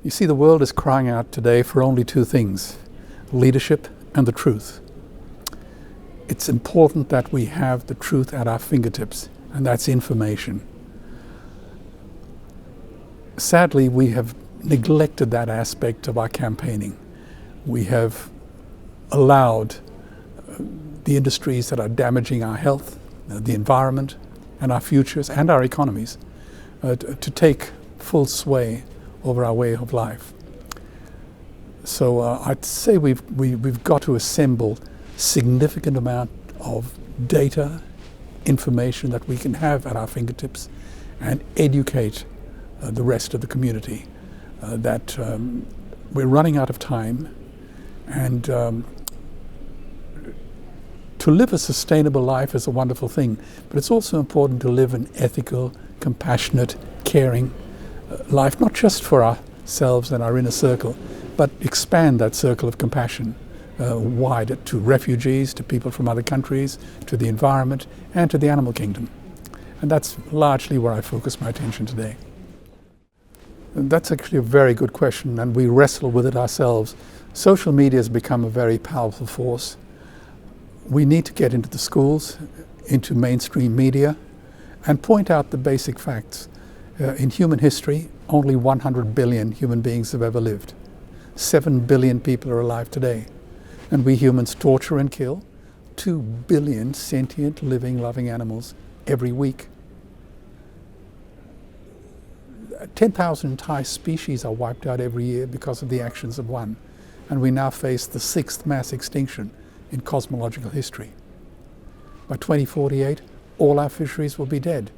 You see, the world is crying out today for only two things: leadership and the truth. It's important that we have the truth at our fingertips, and that's information. Sadly, we have neglected that aspect of our campaigning. We have allowed the industries that are damaging our health, the environment, and our futures, and our economies to take full sway over our way of life. So I'd say we've got to assemble significant amount of data, information that we can have at our fingertips, and educate the rest of the community that we're running out of time, and to live a sustainable life is a wonderful thing, but it's also important to live an ethical, compassionate, caring life, not just for ourselves and our inner circle, but expand that circle of compassion wider to refugees, to people from other countries, to the environment, and to the animal kingdom. And that's largely where I focus my attention today. And that's actually a very good question, and we wrestle with it ourselves. Social media has become a very powerful force. We need to get into the schools, into mainstream media, and point out the basic facts. In human history, only 100 billion human beings have ever lived. 7 billion people are alive today. And we humans torture and kill 2 billion sentient, living, loving animals every week. 10,000 entire species are wiped out every year because of the actions of one. And we now face the 6th mass extinction in cosmological history. By 2048, all our fisheries will be dead,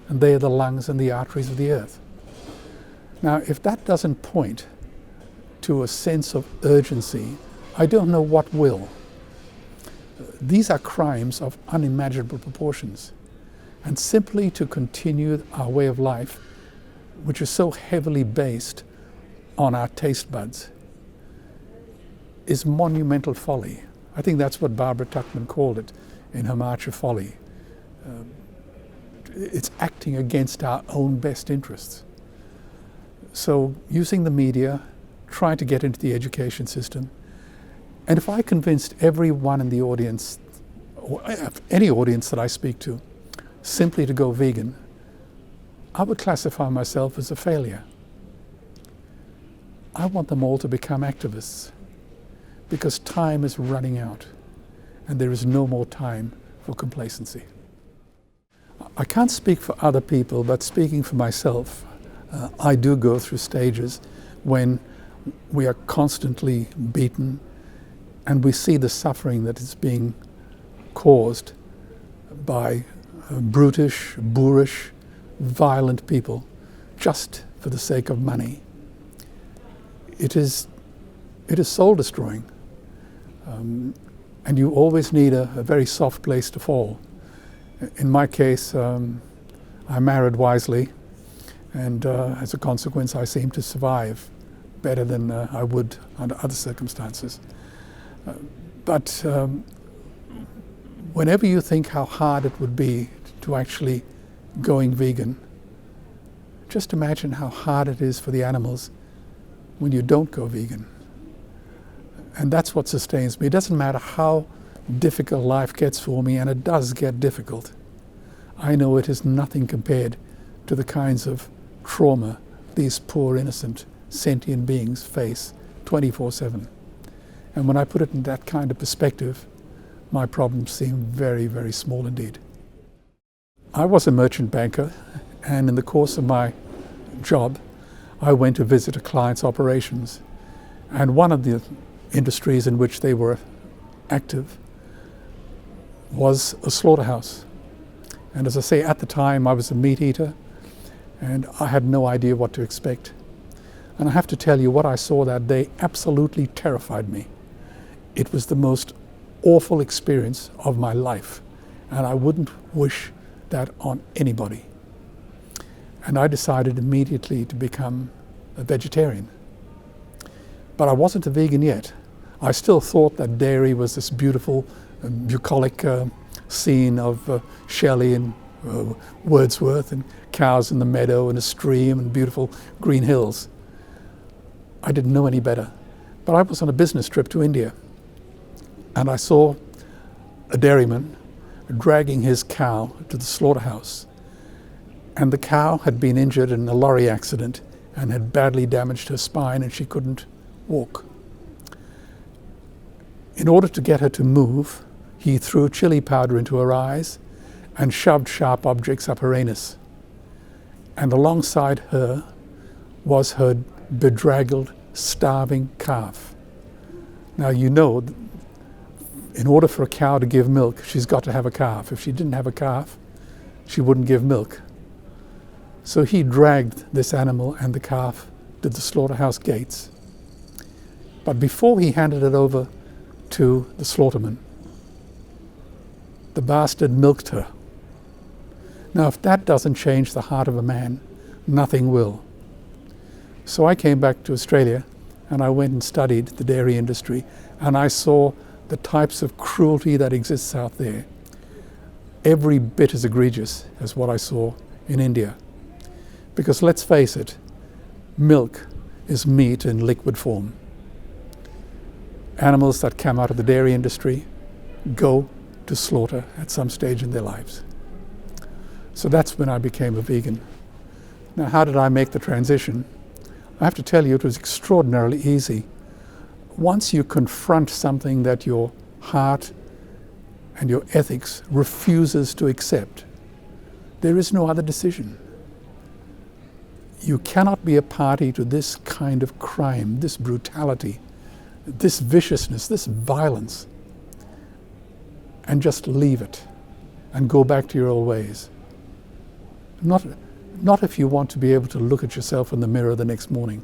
and they are the lungs and the arteries of the earth. Now, if that doesn't point to a sense of urgency, I don't know what will. These are crimes of unimaginable proportions, and simply to continue our way of life, which is so heavily based on our taste buds, is monumental folly. I think that's what Barbara Tuchman called it in her March of Folly. It's acting against our own best interests. So using the media, trying to get into the education system, and if I convinced everyone in the audience, or any audience that I speak to, simply to go vegan, I would classify myself as a failure. I want them all to become activists, because time is running out and there is no more time for complacency. I can't speak for other people, but speaking for myself, I do go through stages when we are constantly beaten and we see the suffering that is being caused by brutish, boorish, violent people just for the sake of money. It is soul destroying. And you always need a very soft place to fall. In my case, I married wisely, and as a consequence I seem to survive better than I would under other circumstances. But whenever you think how hard it would be to actually going vegan, just imagine how hard it is for the animals when you don't go vegan. And that's what sustains me. It doesn't matter how difficult life gets for me, and it does get difficult. I know it is nothing compared to the kinds of trauma these poor, innocent, sentient beings face 24/7. And when I put it in that kind of perspective, my problems seem very, very small indeed. I was a merchant banker, and in the course of my job, I went to visit a client's operations. And one of the industries in which they were active was a slaughterhouse. And as I say, at the time I was a meat eater and I had no idea what to expect. And I have to tell you, what I saw that day absolutely terrified me. It was the most awful experience of my life, and I wouldn't wish that on anybody. And I decided immediately to become a vegetarian. But I wasn't a vegan yet. I still thought that dairy was this beautiful, bucolic scene of Shelley and Wordsworth, and cows in the meadow and a stream and beautiful green hills. I didn't know any better. But I was on a business trip to India, and I saw a dairyman dragging his cow to the slaughterhouse. And the cow had been injured in a lorry accident and had badly damaged her spine, and she couldn't walk. In order to get her to move, he threw chili powder into her eyes and shoved sharp objects up her anus. And alongside her was her bedraggled, starving calf. Now, you know, in order for a cow to give milk, she's got to have a calf. If she didn't have a calf, she wouldn't give milk. So he dragged this animal and the calf to the slaughterhouse gates. But before he handed it over to the slaughterman, the bastard milked her. Now, if that doesn't change the heart of a man, nothing will. So I came back to Australia and I went and studied the dairy industry, and I saw the types of cruelty that exists out there, every bit as egregious as what I saw in India. Because let's face it, milk is meat in liquid form. Animals that come out of the dairy industry go to slaughter at some stage in their lives. So that's when I became a vegan. Now, how did I make the transition? I have to tell you, it was extraordinarily easy. Once you confront something that your heart and your ethics refuses to accept, there is no other decision. You cannot be a party to this kind of crime, this brutality, this viciousness, this violence, and just leave it and go back to your old ways. Not if you want to be able to look at yourself in the mirror the next morning.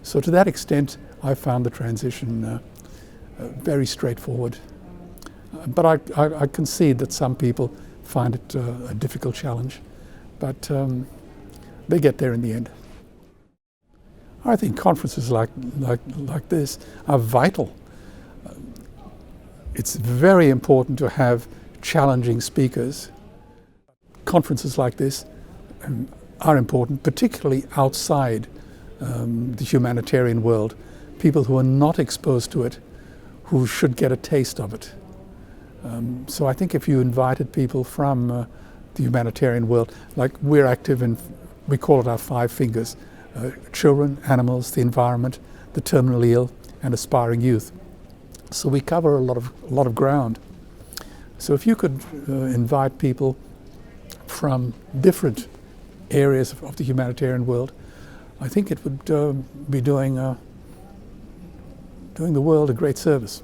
So to that extent, I found the transition very straightforward. But I concede that some people find it a difficult challenge, but they get there in the end. I think conferences like this are vital. It's very important to have challenging speakers. Conferences like this are important, particularly outside the humanitarian world. People who are not exposed to it, who should get a taste of it. So I think if you invited people from the humanitarian world, like we're active in, we call it our 5 fingers, children, animals, the environment, the terminally ill, and aspiring youth. So we cover a lot of ground. So if you could invite people from different areas of the humanitarian world, I think it would be doing the world a great service.